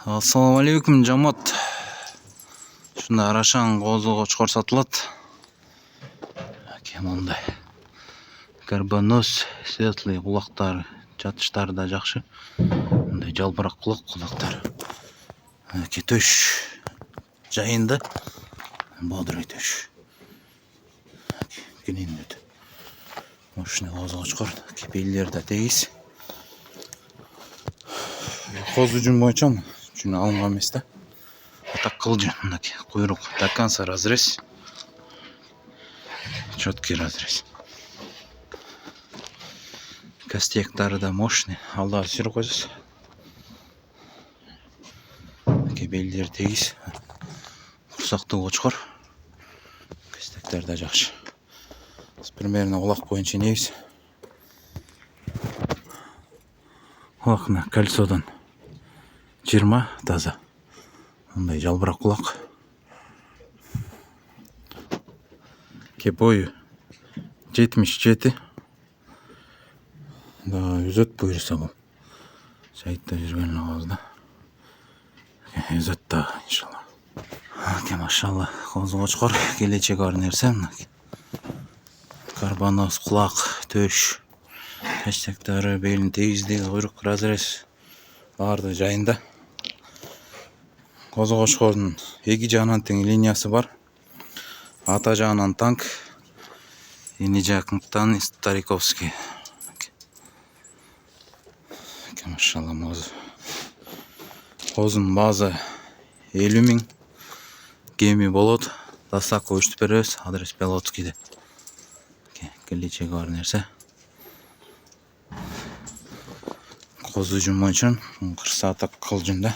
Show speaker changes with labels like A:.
A: Assalamu алейкум, жамат. Шунда арашаң козу кочкор сатылат. Мондай карбонос, светлый кулактар, жатыштары да жакшы. Мындай жалбырак кулактар. Төш жайында бодрый төш. Кенендет. Ошону козу кочкор кепейлер да тегиз. Козу жүн боюнча жүн алынган эмес да. Так кылжың, мынакей куйрук до конца разрез. Четкий разрез. Костяктары да мощный. Алда сүрүп койсуз. Кебелдер тегиз. Курсактуу кочкор. Костяктары да жакшы. Примерно улак боюнча негиз. Улакына кольцодон 20 таза. Мындай жалбырак кулак. Кеп бою 77. Да, үзөт буюрса бул. Сайтта жүргөн козу. Үзөт да, иншалла. Машалла, козу кочкор келечеги бар нерсе. Карбонос, кулак, төш, костяктары, белин тегиздиги, куйрук разрез баардыгы жайында. Козу кочкордун эки жагынан тең линиясы бар. Ата жагынан танк, эни жагынан Стариковский. Машалла, козунун базы 50 000. Кеми болот. Доставка уштуп беребиз. Адрес Белоцкийде. Келечеги бар нерсе. Козу жүн боюнча 40 сааттык кылжың да.